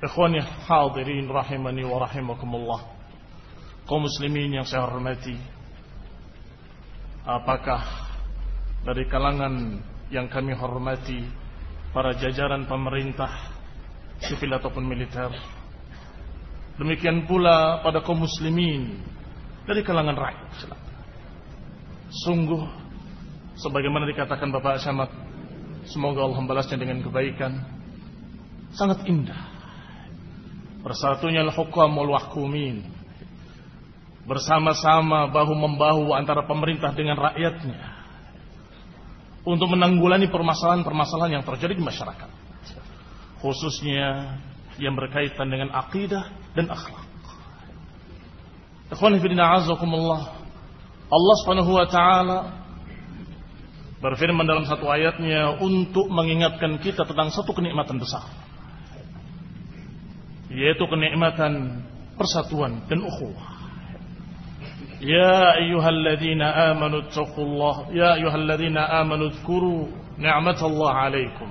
Ikhwani hadirin rahimani wa rahimakumullah. Kaum muslimin yang saya hormati, apakah dari kalangan yang kami hormati para jajaran pemerintah sipil ataupun militer, demikian pula pada kaum muslimin dari kalangan rakyat, sungguh sebagaimana dikatakan Bapak Samad, semoga Allah membalasnya dengan kebaikan, sangat indah bersatunya al-hukam wal wahkumin, bersama-sama bahu-membahu antara pemerintah dengan rakyatnya untuk menanggulangi permasalahan-permasalahan yang terjadi di masyarakat, khususnya yang berkaitan dengan akidah dan akhlak. Ikhwani fillah azakumullah, Allah Subhanahu wa taala berfirman dalam satu ayatnya untuk mengingatkan kita tentang satu kenikmatan besar, yaitu kenikmatan persatuan dan ukhuwah. Ya ayyuhalladzina amanu taqullaha, ya ayyuhalladzina amanu dzkuru ni'matallahi 'alaikum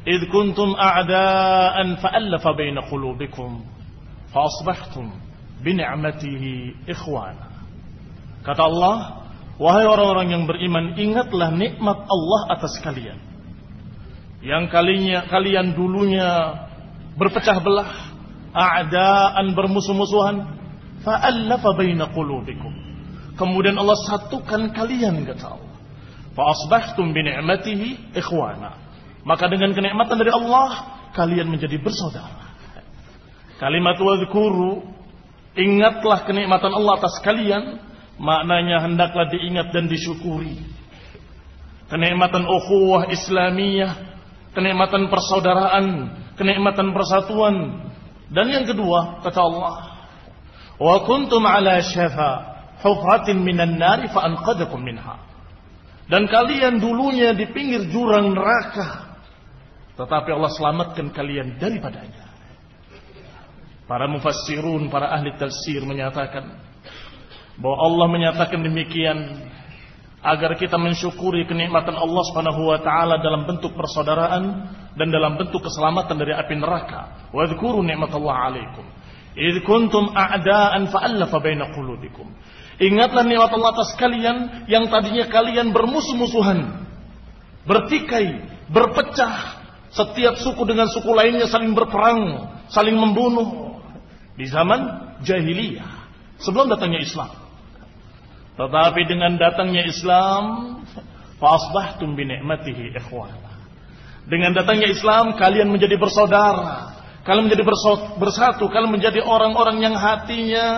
id kuntum a'daan fa'alafa baina qulubikum fa asbahtum bi ni'matihi ikhwana. Kata Allah, wahai orang-orang yang beriman, ingatlah nikmat Allah atas kalian yang kalian dulunya berpecah belah, a'daan, bermusuh-musuhan, fa'alafa baina qulubikum, kemudian Allah satukan kalian, kata Allah, fa asbahtum bi ni'matihi ikhwana, maka dengan kenikmatan dari Allah kalian menjadi bersaudara. Kalimat wadhkuru, ingatlah kenikmatan Allah atas kalian, maknanya hendaklah diingat dan disyukuri. Kenikmatan ukhuwah islamiyah, kenikmatan persaudaraan, kenikmatan persatuan. Dan yang kedua, kata Allah, wa kuntum ala syafa hufratin minan nari fa anqadakum minha, dan kalian dulunya di pinggir jurang neraka, tetapi Allah selamatkan kalian daripadanya. Para mufassirun, para ahli tafsir menyatakan bahwa Allah menyatakan demikian agar kita mensyukuri kenikmatan Allah Subhanahu wa taala dalam bentuk persaudaraan dan dalam bentuk keselamatan dari api neraka. Wa dzkuru ni'matallahi 'alaikum id kuntum a'daan fa'alafa baina qulubikum. Ingatlah nikmat Allah atas kalian yang tadinya kalian bermusuh-musuhan, bertikai, berpecah, setiap suku dengan suku lainnya saling berperang, saling membunuh di zaman jahiliyah sebelum datangnya Islam. Tetapi dengan datangnya Islam, fa asbahtum bi ni'matihi ikhwana. Dengan datangnya Islam kalian menjadi bersaudara, kalian menjadi bersatu, kalian menjadi orang-orang yang hatinya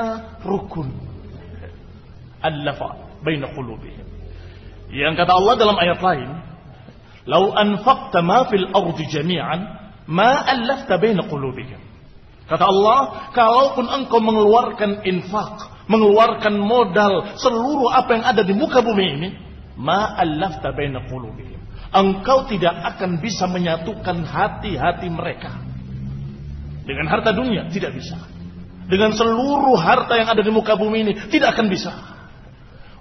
rukun. Allafa baina qulubihim. Yang kata Allah dalam ayat lain, "Lau anfaqta ma fil ardi jami'an ma allafta baina qulubihim." Kata Allah, kalaupun engkau mengeluarkan infak, mengeluarkan modal seluruh apa yang ada di muka bumi ini, ma allafta baina qulubihim, engkau tidak akan bisa menyatukan hati-hati mereka. Dengan harta dunia tidak bisa, dengan seluruh harta yang ada di muka bumi ini tidak akan bisa.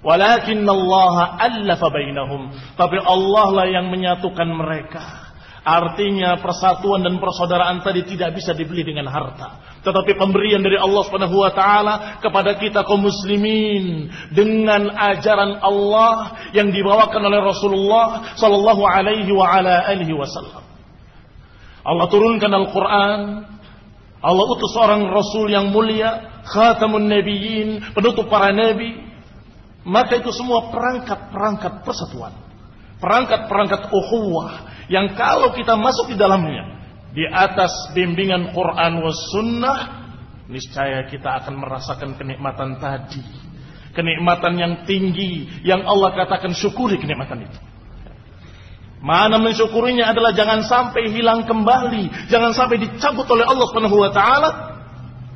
Walakinallaha allafa bainahum, tapi Allah lah yang menyatukan mereka. Artinya persatuan dan persaudaraan tadi tidak bisa dibeli dengan harta, tetapi pemberian dari Allah Subhanahu wa taala kepada kita kaum muslimin dengan ajaran Allah yang dibawakan oleh Rasulullah sallallahu alaihi wa ala alihi wasallam. Allah turunkan Al-Qur'an, Allah utus seorang rasul yang mulia, khatamun nabiyyin, penutup para nabi. Maka itu semua perangkat-perangkat persatuan, perangkat-perangkat ukhuwah yang kalau kita masuk di dalamnya di atas bimbingan Quran was sunnah, niscaya kita akan merasakan kenikmatan tadi, kenikmatan yang tinggi yang Allah katakan syukuri kenikmatan itu. Mana mensyukurinya adalah jangan sampai hilang kembali, jangan sampai dicabut oleh Allah Subhanahu wa taala,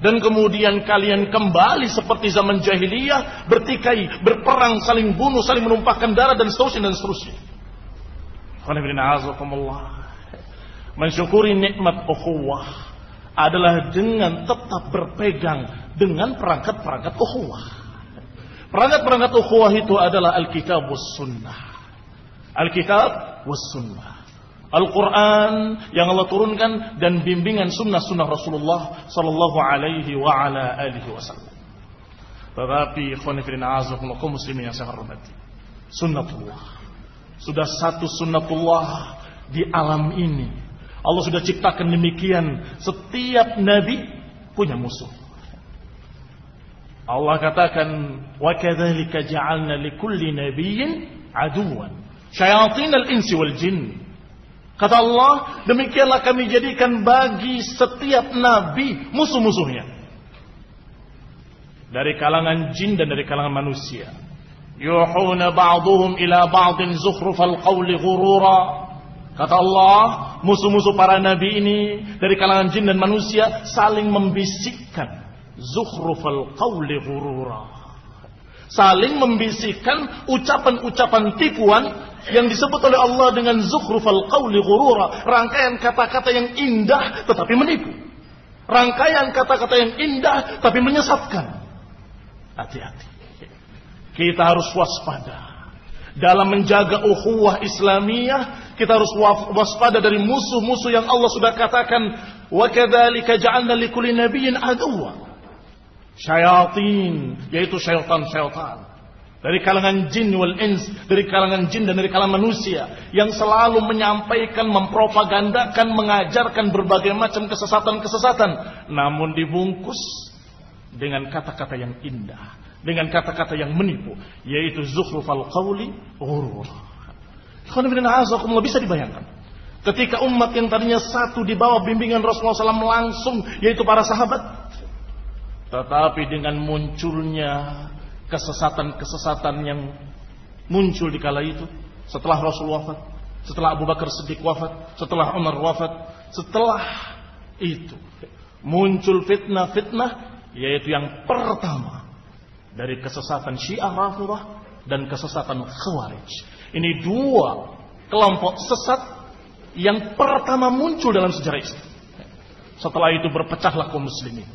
dan kemudian kalian kembali seperti zaman jahiliyah, bertikai, berperang, saling bunuh, saling menumpahkan darah dan seterusnya dan seterusnya. Mensyukuri nikmat ukhuwah adalah dengan tetap berpegang dengan perangkat-perangkat ukhuwah. Perangkat-perangkat ukhuwah itu adalah Alkitab was sunnah. Alkitab was sunnah. Al-Quran yang Allah turunkan dan bimbingan sunnah-sunnah Rasulullah sallallahu alaihi wa ala alihi wasallam. Tetapi ikhwani fillah azakumullah kaum muslimin yang saya hormati, sunnatullah sudah satu sunnatullah di alam ini. Allah sudah ciptakan demikian, setiap nabi punya musuh. Allah katakan, wa kadzalika ja'alna likulli nabiyyin aduwan syayatinal insi wal jin. Kata Allah, demikianlah kami jadikan bagi setiap nabi musuh-musuhnya. Dari kalangan jin dan dari kalangan manusia. Yuhuna ba'duhum ila ba'din zukhrufal qawli ghurura. Kata Allah, musuh-musuh para nabi ini dari kalangan jin dan manusia saling membisikkan zukhrufal qawli ghurura. Saling membisikkan ucapan-ucapan tipuan yang disebut oleh Allah dengan zukhrufal qawli ghurura, rangkaian kata-kata yang indah tetapi menipu, rangkaian kata-kata yang indah tapi menyesatkan. Hati-hati, kita harus waspada dalam menjaga ukhuwah Islamiyah. Kita harus waspada dari musuh-musuh yang Allah sudah katakan, wa kadzalika ja'alna likulli nabiyyin aduwwa syayatin, yaitu syaitan-syaitan dari kalangan jin wal ins, dari kalangan jin dan dari kalangan manusia yang selalu menyampaikan, mempropagandakan, mengajarkan berbagai macam kesesatan-kesesatan, namun dibungkus dengan kata-kata yang indah, dengan kata-kata yang menipu, yaitu zukhrufal qawli ghurur. Bisa dibayangkan ketika umat yang tadinya satu di bawah bimbingan Rasulullah SAW langsung, yaitu para sahabat, tetapi dengan munculnya kesesatan-kesesatan yang muncul di kala itu, setelah Rasul wafat, setelah Abu Bakar Siddiq wafat, setelah Umar wafat, setelah itu muncul fitnah-fitnah, yaitu yang pertama dari kesesatan Syiah Rafidhah dan kesesatan Khawarij. Ini dua kelompok sesat yang pertama muncul dalam sejarah Islam. Setelah itu berpecahlah kaum muslimin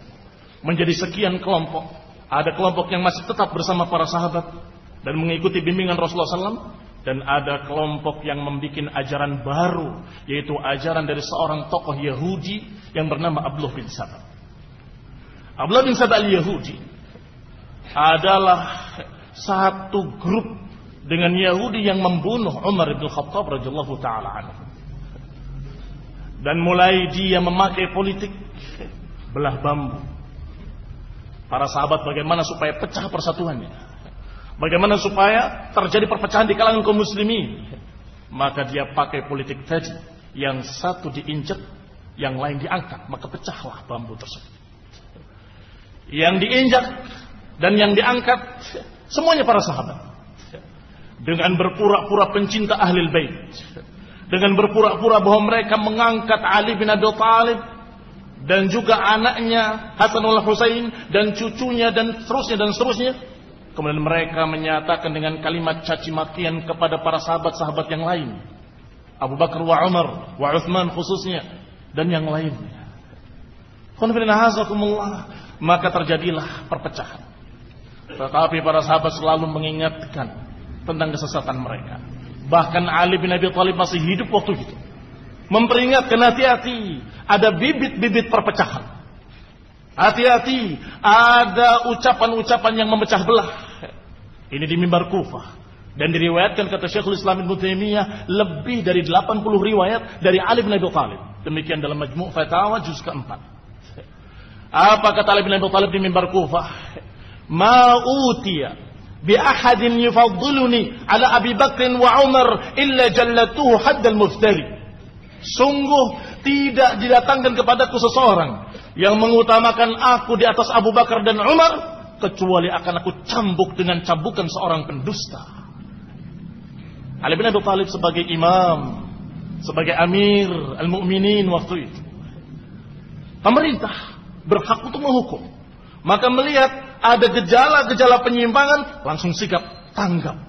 menjadi sekian kelompok. Ada kelompok yang masih tetap bersama para sahabat dan mengikuti bimbingan Rasulullah SAW, dan ada kelompok yang membuat ajaran baru, yaitu ajaran dari seorang tokoh Yahudi yang bernama Abdullah bin Saba. Abdullah bin Saba al-Yahudi adalah satu grup dengan Yahudi yang membunuh Umar bin Khattab radhiyallahu taala anhu. Dan mulai dia memakai politik belah bambu. Para sahabat bagaimana supaya pecah persatuannya, bagaimana supaya terjadi perpecahan di kalangan kaum muslimin. Maka dia pakai politik tadi, yang satu diinjak, yang lain diangkat, maka pecahlah bambu tersebut. Yang diinjak dan yang diangkat semuanya para sahabat, dengan berpura-pura pencinta Ahlul Bait, dengan berpura-pura bahwa mereka mengangkat Ali bin Abi Thalib dan juga anaknya Hasanul Husain dan cucunya dan seterusnya. Kemudian mereka menyatakan dengan kalimat caci makian kepada para sahabat-sahabat yang lain, Abu Bakar wa Umar wa Utsman khususnya, dan yang lainnya. Maka terjadilah perpecahan. Tetapi para sahabat selalu mengingatkan tentang kesesatan mereka. Bahkan Ali bin Abi Thalib masih hidup waktu itu, memperingatkan, hati-hati, ada bibit-bibit perpecahan. Hati-hati, ada ucapan-ucapan yang memecah belah. Ini di mimbar Kufah. Dan diriwayatkan kata Syekhul Islam Ibnu Taimiyah, lebih dari 80 riwayat dari Ali bin Abi Thalib. Demikian dalam Majmu' Fatawa juz keempat. Apa kata Ali bin Abi Thalib di mimbar Kufah? Ma utiya bi ahadin yufaddiluni ala Abi Bakr wa Umar illa jallatuhu haddal muftari. Sungguh tidak didatangkan kepadaku seseorang yang mengutamakan aku di atas Abu Bakar dan Umar, kecuali akan aku cambuk dengan cambukan seorang pendusta. Ali bin Abi Thalib sebagai imam, sebagai amir al-mu'minin waktu itu, pemerintah berhak untuk menghukum. Maka melihat ada gejala-gejala penyimpangan, langsung sikap tanggap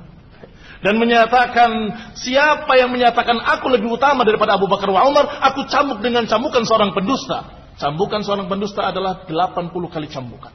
dan menyatakan, siapa yang menyatakan aku lebih utama daripada Abu Bakar wa Umar, aku cambuk dengan cambukan seorang pendusta. Cambukan seorang pendusta adalah 80 kali cambukan.